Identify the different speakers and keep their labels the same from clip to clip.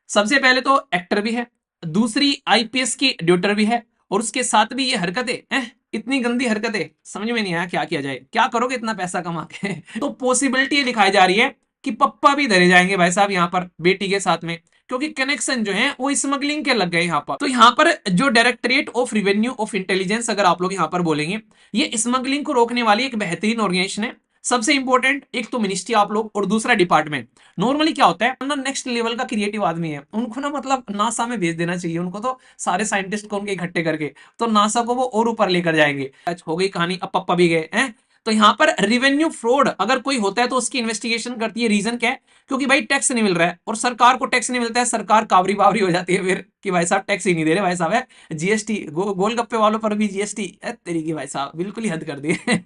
Speaker 1: सबसे पहले तो एक्टर भी है, दूसरी आईपीएस की ड्यूटर भी है, और उसके साथ भी ये हरकतें इतनी गंदी हरकतें, समझ में नहीं आया क्या किया जाए, क्या करोगे इतना पैसा कमा के। तो पॉसिबिलिटी दिखाई जा रही है कि पप्पा भी धरे जाएंगे भाई साहब यहाँ पर बेटी के साथ में, क्योंकि कनेक्शन जो है वो स्मगलिंग के लग गए यहाँ पर। तो यहाँ पर जो directorate of revenue of intelligence अगर आप लोग यहाँ पर बोलेंगे, ये स्मगलिंग को रोकने वाली एक बेहतरीन ऑर्गेनाइजेशन है। सबसे इंपॉर्टेंट एक तो मिनिस्ट्री आप लोग और दूसरा डिपार्टमेंट। नॉर्मली क्या होता है ना, नेक्स्ट लेवल का क्रिएटिव आदमी है, उनको ना मतलब नासा में भेज देना चाहिए, उनको तो सारे साइंटिस्ट को उनके इकट्ठे करके तो नासा को वो और ऊपर लेकर जाएंगे। हो गई कहानी, अब पप्पा भी गए हैं। तो यहाँ पर रिवेन्यू फ्रॉड अगर कोई होता है तो उसकी इन्वेस्टिगेशन करती है। रीजन क्या है? क्योंकि भाई टैक्स नहीं मिल रहा है, और सरकार को टैक्स नहीं मिलता है, सरकार कावरी बावरी हो जाती है फिर कि भाई साहब टैक्स ही नहीं दे रहे भाई साहब है। जीएसटी गोलगप्पे वालों पर भी जीएसटी तेरी की भाई साहब बिल्कुल ही हद कर दी है।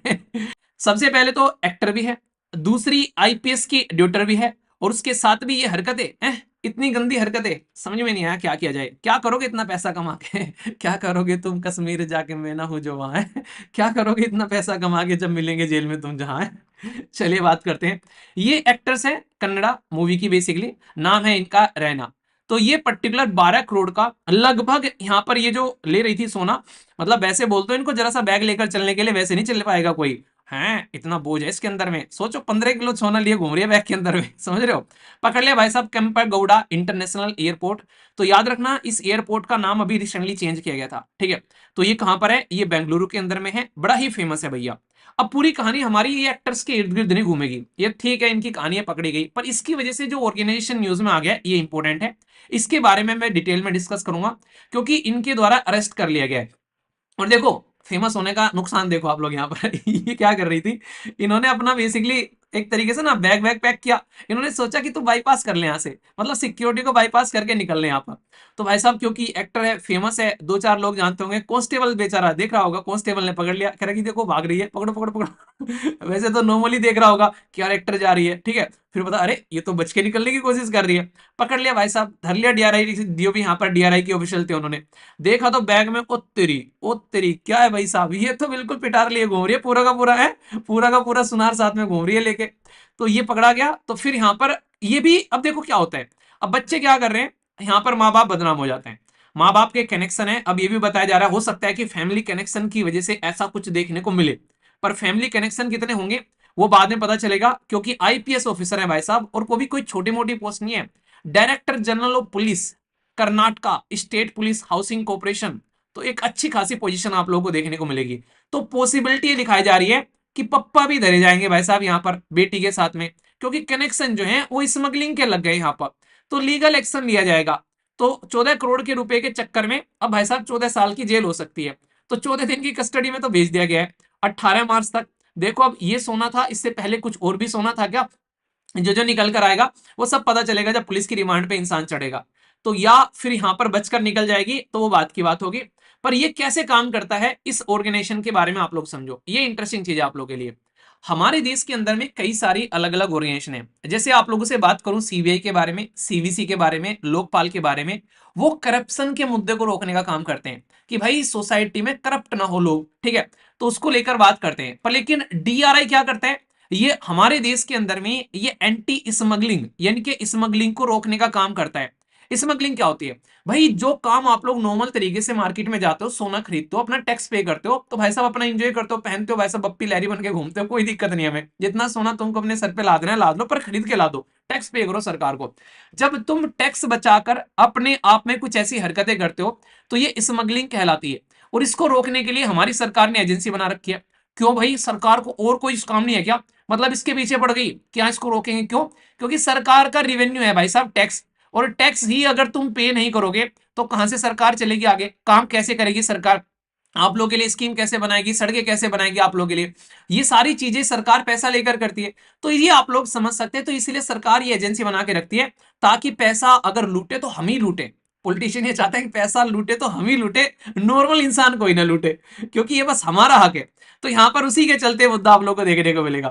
Speaker 1: सबसे पहले तो एक्टर भी है, दूसरी आईपीएस की ड्यूटर भी है, और उसके साथ भी ये हरकतें इतनी गंदी हरकतें, समझ में नहीं आया क्या किया जाए, क्या करोगे इतना पैसा कमा के। क्या करोगे तुम कश्मीर जाके, मैं ना हूं जो वहां है। क्या करोगे इतना पैसा कमा के जब मिलेंगे जेल में तुम जहां है। चलिए बात करते हैं। ये एक्टर्स हैं कन्नड़ा मूवी की, बेसिकली नाम है इनका रैना। तो ये पर्टिकुलर 12 करोड़ का लगभग यहाँ पर ये जो ले रही थी सोना, मतलब वैसे बोलते हो इनको जरा सा बैग लेकर चलने के लिए, वैसे नहीं चल पाएगा कोई है, इतना बोझ है इसके अंदर में। सोचो 15 किलो सोना लिए घूम रही है बैग के अंदर में, समझ रहे हो। पकड़ लिया भाई साहब केम्पेगौड़ा इंटरनेशनल एयरपोर्ट। तो याद रखना इस एयरपोर्ट का नाम अभी रिसेंटली चेंज किया गया था, ठीक है। तो ये कहां पर है? ये बेंगलुरु के अंदर में है, बड़ा ही फेमस है भैया। अब पूरी कहानी हमारी ये एक्टर्स के इर्द गिर्द नहीं घूमेगी, ये ठीक है इनकी कहानियां पकड़ी गई, पर इसकी वजह से जो ऑर्गेनाइजेशन न्यूज में आ गया ये इंपॉर्टेंट है। इसके बारे में मैं डिटेल में डिस्कस करूंगा, क्योंकि इनके द्वारा अरेस्ट कर लिया गया है। और देखो फेमस होने का नुकसान देखो आप लोग यहाँ पर। ये क्या कर रही थी, इन्होंने अपना बेसिकली एक तरीके से ना बैग वैग पैक किया। इन्होंने सोचा कि तू बाईपास कर ले यहाँ से, मतलब सिक्योरिटी को बाईपास करके निकल ले यहाँ पर। तो भाई साहब क्योंकि एक्टर है, फेमस है, दो चार लोग जानते होंगे, कांस्टेबल बेचारा देख रहा होगा, कांस्टेबल ने पकड़ लिया, कह रहा कि देखो भाग रही है, पकड़ो पकड़ो पकड़ो। वैसे तो नॉर्मली देख रहा होगा कि यार एक्टर जा रही है, ठीक है। फिर पता अरे ये तो बच के निकलने की कोशिश कर रही है, पकड़ लिया भाई साहब, धर लिया डीआरआई, डीओ भी यहाँ पर डीआरआई के ऑफिशियल थे, उन्होंने देखा तो बैग में ओ तेरी क्या है भाई साहब, ये तो बिल्कुल पिटार लिए घूम रही है, पूरा का पूरा है, पूरा का पूरा सुनार साथ में घूम रही है लेके। तो ये पकड़ा गया। तो फिर यहाँ पर ये भी, अब देखो क्या होता है, अब बच्चे क्या कर रहे हैं, यहाँ पर माँ बाप बदनाम हो जाते हैं, माँ बाप के कनेक्शन है। अब ये भी बताया जा रहा है, हो सकता है कि फैमिली कनेक्शन की वजह से ऐसा कुछ देखने को मिले, पर फैमिली कनेक्शन कितने होंगे वो बाद में पता चलेगा, क्योंकि आईपीएस ऑफिसर है भाई साहब, और कोई छोटी मोटी पोस्ट नहीं है। Director general of police Karnataka state police housing corporation. तो एक अच्छी खासी पोजीशन आप लोगों को देखने को मिलेगी। तो पॉसिबिलिटी दिखाई जा रही है कि पप्पा भी धरे जाएंगे भाई साहब यहाँ पर बेटी के साथ में, क्योंकि कनेक्शन जो है वो स्मगलिंग के लग गए यहाँ पर। तो लीगल एक्शन लिया जाएगा। तो 14 करोड़ के रुपए के चक्कर में अब भाई साहब 14 साल की जेल हो सकती है। तो 14 दिन की कस्टडी में तो भेज दिया गया है 18 मार्च तक। देखो अब ये सोना था, इससे पहले कुछ और भी सोना था क्या, जो जो निकल कर आएगा वो सब पता चलेगा जब पुलिस की रिमांड पे इंसान चढ़ेगा। तो या फिर यहां पर बचकर निकल जाएगी तो वो बात की बात होगी। पर ये कैसे काम करता है इस ऑर्गेनाइजेशन के बारे में आप लोग समझो, ये इंटरेस्टिंग चीज है आप लोगों के लिए। हमारे देश के अंदर में कई सारी अलग अलग ऑर्गेनाइजेशन है। जैसे आप लोगों से बात करूं सीबीआई के बारे में, सीवीसी के बारे में, लोकपाल के बारे में, वो करप्शन के मुद्दे को रोकने का काम करते हैं कि भाई सोसाइटी में करप्ट ना हो लोग, ठीक है। तो उसको लेकर बात करते हैं। पर लेकिन डीआरआई क्या करता है, ये हमारे देश के अंदर में ये एंटी स्मगलिंग यानी कि स्मगलिंग को रोकने का काम करता है। स्मगलिंग क्या होती है भाई, जो काम आप लोग नॉर्मल तरीके से मार्केट में जाते हो, सोना खरीदते हो, अपना टैक्स पे करते हो, तो भाई साहब अपना एंजॉय करते हो, पहनते हो, भाई साहब बप्पी लहरी बन के घूमते हो, कोई दिक्कत नहीं है हमें, जितना सोना तुमको अपने सर पे लादना है लाद लो, पर खरीद के ला दो, टैक्स पे करो सरकार को। जब तुम टैक्स बचाकर अपने आप में कुछ ऐसी हरकतें करते हो तो ये स्मगलिंग कहलाती है। और इसको रोकने के लिए हमारी सरकार ने एजेंसी बना रखी है। क्यों भाई, सरकार को और कोई काम नहीं है क्या, मतलब इसके पीछे पड़ गई क्या, इसको रोकेंगे क्यों? क्योंकि सरकार का रिवेन्यू है भाई साहब टैक्स, और टैक्स ही अगर तुम पे नहीं करोगे तो कहां से सरकार चलेगी आगे, काम कैसे करेगी सरकार, आप लोगों के लिए स्कीम कैसे बनाएगी, सड़कें कैसे बनाएगी आप लोगों के लिए, ये सारी चीजें सरकार पैसा लेकर करती है। तो ये आप लोग समझ सकते हैं। तो इसलिए सरकार ये एजेंसी बना के रखती है ताकि पैसा अगर लूटे तो हम ही लूटे। पॉलिटिशियन ये चाहता है कि पैसा लूटे तो हम ही लूटे, नॉर्मल इंसान कोई ना लूटे, क्योंकि ये बस हमारा हक है। तो यहां पर उसी के चलते मुद्दा आप लोग को देखने को मिलेगा।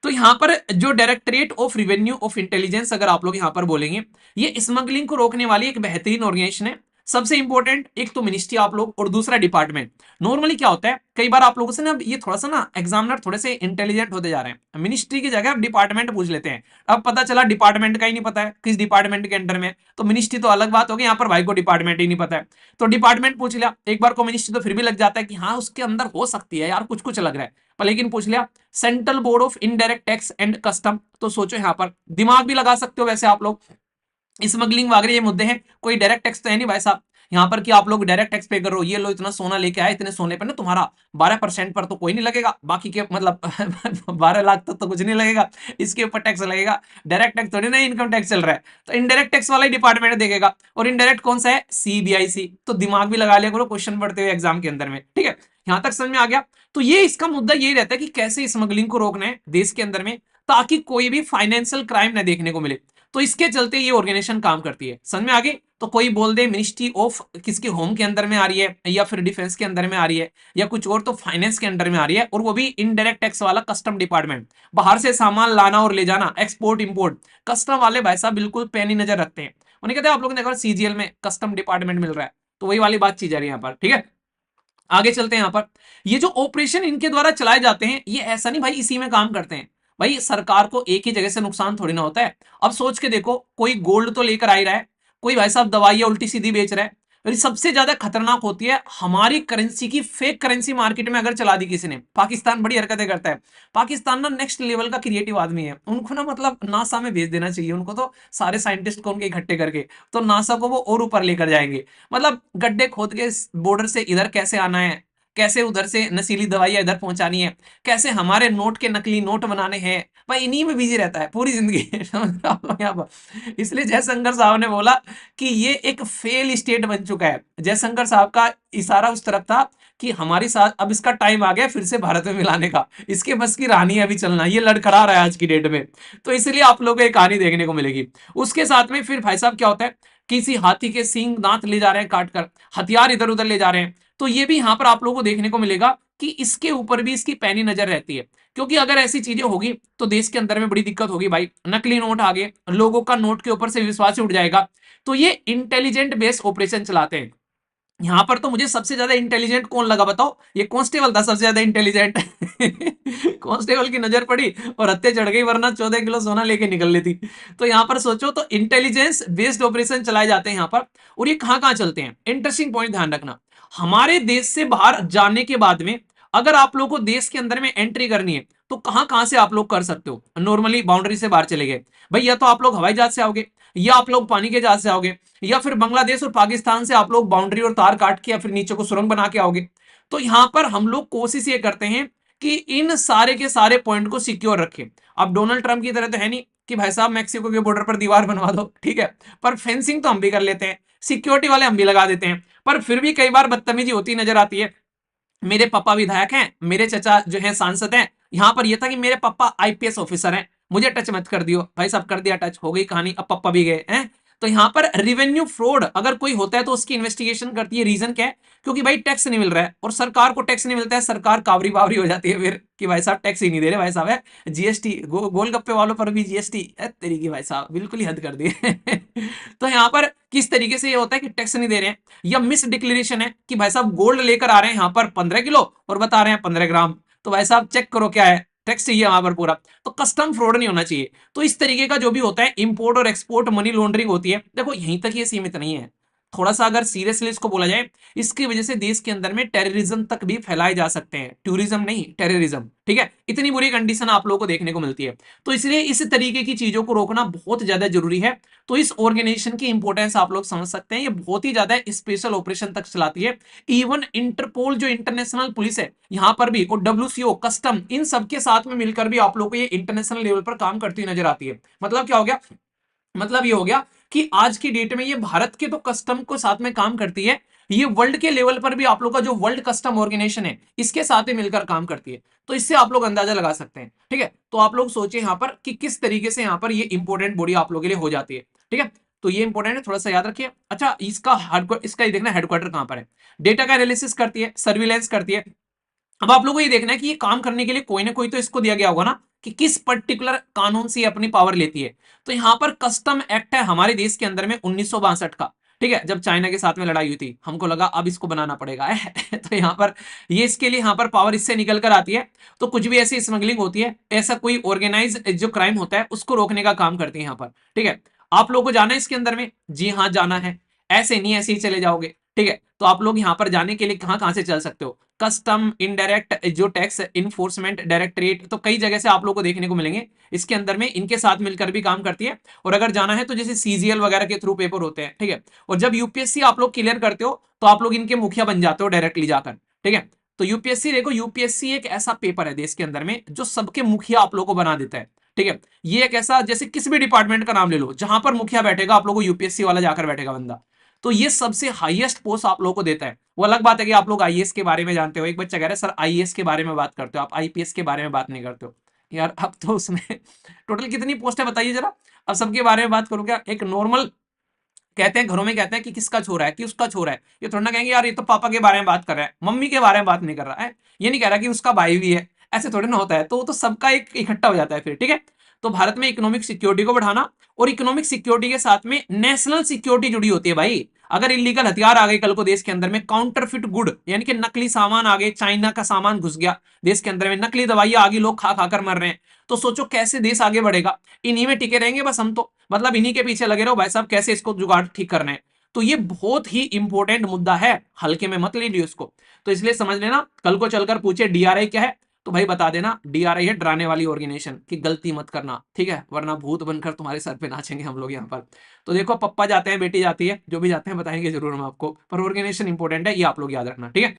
Speaker 1: तो यहां पर जो directorate of revenue of intelligence अगर आप लोग यहां पर बोलेंगे, ये स्मगलिंग को रोकने वाली एक बेहतरीन ऑर्गेनाइजेशन है। सबसे इंपॉर्टेंट एक तो मिनिस्ट्री आप लोग और दूसरा डिपार्टमेंट। नॉर्मली क्या होता है, कई बार आप लोगों से ना ये थोड़ा सा ना एग्जामिनर थोड़े से इंटेलिजेंट होते जा रहे हैं, मिनिस्ट्री की जगह डिपार्टमेंट पूछ लेते हैं। अब पता चला डिपार्टमेंट का ही नहीं पता है किस डिपार्टमेंट के अंडर में, तो मिनिस्ट्री तो अलग बात होगी, यहाँ पर भाई को डिपार्टमेंट ही नहीं पता है तो डिपार्टमेंट पूछ लिया। एक बार को मिनिस्ट्री तो फिर भी लग जाता है कि हाँ उसके अंदर हो सकती है यार, कुछ कुछ लग रहा है, पर लेकिन पूछ लिया central board of indirect tax and custom, तो सोचो यहाँ पर दिमाग भी लगा सकते हो वैसे आप लोग। स्मगलिंग वगैरह ये मुद्दे हैं, कोई डायरेक्ट टैक्स तो है नहीं भाई साहब यहाँ पर कि आप लोग डायरेक्ट टैक्स पे कर रहे हो, ये लो इतना सोना लेके आए, इतने सोने पर ना तुम्हारा 12% पर तो कोई नहीं लगेगा, बाकी के मतलब 12 लाख तक तो कुछ नहीं लगेगा, इसके ऊपर टैक्स लगेगा। डायरेक्ट टैक्स थोड़ी ना इनकम टैक्स चल रहा है, तो इनडायरेक्ट टैक्स वाला ही डिपार्टमेंट देखेगा। और इनडायरेक्ट कौन सा है, सीबीआईसी, तो दिमाग भी लगा लिया करो क्वेश्चन पढ़ते हुए एग्जाम के अंदर में, ठीक है। यहां तक समझ में आ गया। तो ये इसका मुद्दा यही रहता है कि कैसे स्मगलिंग को रोकना है देश के अंदर में, ताकि कोई भी फाइनेंशियल क्राइम न देखने को मिले। तो इसके चलते ये ऑर्गेनाइजेशन काम करती है, समझ में आ गई। तो कोई बोल दे मिनिस्ट्री ऑफ किसके होम के अंदर में आ रही है, या फिर डिफेंस के अंदर में आ रही है, या कुछ और, तो फाइनेंस के अंदर में आ रही है, और वो भी इनडायरेक्ट टैक्स वाला कस्टम डिपार्टमेंट। बाहर से सामान लाना और ले जाना, एक्सपोर्ट इंपोर्ट, कस्टम वाले भाई साहब बिल्कुल पैनी नजर रखते हैं। उन्हें कहते हैं आप लोगों ने देखा सीजीएल में कस्टम डिपार्टमेंट मिल रहा है, तो वही वाली बात चीज आ रही है यहाँ पर, ठीक है। आगे चलते हैं। यहाँ पर ये जो ऑपरेशन इनके द्वारा चलाए जाते हैं, ये ऐसा नहीं भाई इसी में काम करते हैं, भाई सरकार को एक ही जगह से नुकसान थोड़ी ना होता है। अब सोच के देखो, कोई गोल्ड तो लेकर आ ही रहा है, कोई भाई साहब दवाइयां उल्टी सीधी बेच रहा है, और सबसे ज्यादा खतरनाक होती है हमारी करेंसी की फेक करेंसी मार्केट में अगर चला दी किसी ने। पाकिस्तान बड़ी हरकतें करता है। पाकिस्तान ना नेक्स्ट लेवल का क्रिएटिव आदमी है, उनको ना मतलब नासा में भेज देना चाहिए उनको, तो सारे साइंटिस्ट को उनके इकट्ठे करके, तो नासा को वो और ऊपर लेकर जाएंगे। मतलब गड्ढे खोद के बॉर्डर से इधर कैसे आना है, कैसे उधर से नशीली दवाइयां इधर पहुंचानी है, कैसे हमारे नोट के नकली नोट बनाने हैं, भाई इन्हीं में बिजी रहता है पूरी जिंदगी। समझ रहे हो आप लोग यहाँ पर। इसलिए जयशंकर साहब ने बोला कि ये एक फेल स्टेट बन चुका है। जयशंकर साहब का इशारा उस तरफ था कि हमारी साथ अब इसका टाइम आ गया फिर से भारत में मिलाने का, इसके बस की रानी है अभी चलना, ये लड़खड़ा रहा है आज की डेट में। तो इसलिए आप लोगों को एक कहानी देखने को मिलेगी। उसके साथ में फिर भाई साहब क्या होता है, किसी हाथी के सींग दांत ले जा रहे हैं काट कर, हथियार इधर उधर ले जा रहे हैं, तो ये भी यहां पर आप लोगों को देखने को मिलेगा कि इसके ऊपर भी इसकी पैनी नजर रहती है। क्योंकि अगर ऐसी चीजें होगी तो देश के अंदर में बड़ी दिक्कत होगी भाई, नकली नोट आ गए, लोगों का नोट के ऊपर से विश्वास उठ जाएगा। तो ये इंटेलिजेंट बेस्ड ऑपरेशन चलाते हैं। यहां पर तो मुझे सबसे ज्यादा इंटेलिजेंट कौन लगा बताओ, ये कांस्टेबल था सबसे ज्यादा इंटेलिजेंट। कांस्टेबल की नजर पड़ी और हत्या चढ़ गई, वरना 14 किलो सोना लेके निकल लेती। तो यहां पर सोचो, तो इंटेलिजेंस बेस्ड ऑपरेशन चलाए जाते हैं यहां पर। और ये कहां कहां चलते हैं, इंटरेस्टिंग पॉइंट ध्यान रखना। हमारे देश से बाहर जाने के बाद में अगर आप लोग को देश के अंदर में एंट्री करनी है, तो कहां कहां से आप लोग कर सकते हो। नॉर्मली बाउंड्री से बाहर चले गए भाई, या तो आप लोग हवाई जहाज से आओगे, या आप लोग पानी के जहाज से आओगे, या फिर बांग्लादेश और पाकिस्तान से आप लोग बाउंड्री और तार काट के या फिर नीचे को सुरंग बना के आओगे। तो यहां पर हम लोग कोशिश ये करते हैं कि इन सारे के सारे पॉइंट को सिक्योर रखें। अब डोनाल्ड ट्रंप की तरह तो है नहीं कि भाई साहब मैक्सिको के बॉर्डर पर दीवार बनवा दो, ठीक है, पर फेंसिंग तो हम भी कर लेते हैं, सिक्योरिटी वाले हम भी लगा देते हैं। पर फिर भी कई बार बदतमीजी होती नजर आती है। मेरे पापा विधायक हैं, मेरे चचा जो है सांसद हैं, यहां पर यह था कि मेरे पापा आईपीएस ऑफिसर हैं, मुझे टच मत कर दियो भाई साहब, कर दिया टच, हो गई कहानी, अब पापा भी गए हैं। तो यहां पर रिवेन्यू फ्रॉड अगर कोई होता है तो उसकी इन्वेस्टिगेशन करती है। रीजन क्या है, क्योंकि भाई टैक्स नहीं मिल रहा है, और सरकार को टैक्स नहीं मिलता है, सरकार कावरी बावरी हो जाती है फिर कि भाई साहब टैक्स ही नहीं दे रहे भाई साहब है। जीएसटी गोलगप्पे वालों पर भी जीएसटी तेरी की भाई साहब बिल्कुल ही हद कर दी है। तो यहाँ पर किस तरीके से ये होता है कि टैक्स नहीं दे रहे हैं, या मिस डिक्लेरेशन है कि भाई साहब गोल्ड लेकर आ रहे हैं यहाँ पर 15 किलो और बता रहे हैं 15 ग्राम, तो भाई साहब चेक करो क्या है, टैक्स चाहिए वहां पर पूरा। तो कस्टम फ्रॉड नहीं होना चाहिए। तो इस तरीके का जो भी होता है इंपोर्ट और एक्सपोर्ट मनी लॉन्ड्रिंग होती है, देखो यहीं तक ये सीमित नहीं है, थोड़ा सा अगर सीरियसली इसको बोला जाए, इसकी वजह से देश के अंदर में टेररिज्म तक भी फैलाए जा सकते हैं, टूरिज्म नहीं टेररिज्म, ठीक है, इतनी बुरी कंडीशन आप लोगों को देखने को मिलती है। तो इसलिए इस तरीके की चीजों को रोकना बहुत ज्यादा जरूरी है। तो इस ऑर्गेनाइजेशन की इंपॉर्टेंस आप लोग समझ सकते हैं, ये बहुत ही ज्यादा स्पेशल ऑपरेशन तक चलाती है। इवन इंटरपोल जो इंटरनेशनल पुलिस है यहां पर भी, और डब्ल्यूसीओ कस्टम, इन सबके साथ में मिलकर भी आप लोग को ये इंटरनेशनल लेवल पर काम करती हुई नजर आती है। मतलब क्या हो गया, मतलब ये हो गया कि आज की डेट में ये भारत के तो कस्टम को साथ में काम करती है, ये वर्ल्ड के लेवल पर भी आप लोग का जो वर्ल्ड कस्टम ऑर्गेनाइजेशन है इसके साथ ही मिलकर काम करती है। तो इससे आप लोग अंदाजा लगा सकते हैं, ठीक है। तो आप लोग सोचिए यहां पर कि किस तरीके से यहां पर ये इंपॉर्टेंट बॉडी आप लोगों के लिए हो जाती है, ठीक है। तो ये इंपॉर्टेंट है, थोड़ा सा याद रखिए। अच्छा, इसका ही देखना हेडक्वार्टर कहां पर है, डेटा का एनालिसिस करती है, सर्विलेंस करती है। अब आप लोगों को ये देखना है कि ये काम करने के लिए कोई ना कोई तो इसको दिया गया होगा ना, कि किस पर्टिकुलर कानून से ये अपनी पावर लेती है। तो यहां पर कस्टम एक्ट है हमारे देश के अंदर में 1962 का, ठीक है, जब चाइना के साथ में लड़ाई हुई थी, हमको लगा अब इसको बनाना पड़ेगा तो यहाँ पर ये इसके लिए यहाँ पर पावर इससे निकल कर आती है। तो कुछ भी ऐसी स्मगलिंग होती है, ऐसा कोई ऑर्गेनाइज जो क्राइम होता है उसको रोकने का काम करती है यहाँ पर। ठीक है, आप लोगों को जाना है इसके अंदर में? जी हाँ जाना है, ऐसे नहीं ऐसे ही चले जाओगे। ठीक है, तो आप लोग यहाँ पर जाने के लिए कहाँ कहाँ से चल सकते हो? कस्टम, इनडायरेक्ट जो टैक्स इन्फोर्समेंट डायरेक्टरेट, तो कई जगह से आप लोग को देखने को मिलेंगे इसके अंदर में, इनके साथ मिलकर भी काम करती है। और अगर जाना है तो जैसे सीजीएल वगैरह के थ्रू पेपर होते हैं। ठीक है, और जब यूपीएससी आप लोग क्लियर करते हो तो आप लोग इनके मुखिया बन जाते हो डायरेक्टली जाकर। ठीक है, तो यूपीएससी देखो, यूपीएससी एक ऐसा पेपर है देश के अंदर में जो सबके मुखिया आप लोग को बना देता है। ठीक है, ये एक ऐसा, जैसे किसी भी डिपार्टमेंट का नाम ले लो, जहां पर मुखिया बैठेगा आप लोग को यूपीएससी वाला जाकर बैठेगा बंदा। तो ये सबसे हाईएस्ट पोस्ट आप लोगों को देता है। वो अलग बात है कि आप लोग आईएएस के बारे में जानते हो, एक बच्चा कह रहा है सर आईएएस के बारे में बात करते हो, आप आईपीएस के बारे में बात नहीं करते हो। यार अब तो उसमें टोटल कितनी पोस्ट है बताइए जरा, अब सबके बारे में बात करो क्या? एक नॉर्मल कहते हैं, घरों में कहते हैं कि किसका छोरा है, कि उसका छोरा है, ये थोड़ा ना कहेंगे यार ये तो पापा के बारे में बात कर रहा है, मम्मी के बारे में बात नहीं कर रहा है, ये नहीं कह रहा कि उसका भाई भी है, ऐसे थोड़े ना होता है। तो सबका एक इकट्ठा हो जाता है फिर। ठीक है, तो भारत में इकोनॉमिक सिक्योरिटी को बढ़ाना, और इकोनॉमिक सिक्योरिटी के साथ में नेशनल सिक्योरिटी जुड़ी होती है भाई। अगर इलीगल हथियार आ गए कल को देश के अंदर में, काउंटरफिट गुड यानी कि नकली सामान आ गए, चाइना का सामान घुस गया देश के अंदर में, नकली दवाइयां आ गई, लोग खा खाकर मर रहे हैं, तो सोचो कैसे देश आगे बढ़ेगा। इन्हीं में टिके रहेंगे बस हम तो, मतलब इन्हीं के पीछे लगे रहो भाई साहब, कैसे इसको जुगाड़ ठीक करना है। तो ये बहुत ही इंपॉर्टेंट मुद्दा है, हल्के में मत लीजिए उसको। तो इसलिए समझ लेना, कल को चलकर पूछे डीआरआई क्या है, तो भाई बता देना डीआरआई है डराने वाली ऑर्गेनाइजेशन, की गलती मत करना। ठीक है, वरना भूत बनकर तुम्हारे सर पे नाचेंगे हम लोग यहाँ पर। तो देखो, पप्पा जाते हैं, बेटी जाती है, जो भी जाते हैं बताएंगे जरूर हम आपको, पर ऑर्गेनाइजेशन इंपॉर्टेंट है, ये आप लोग याद रखना। ठीक है।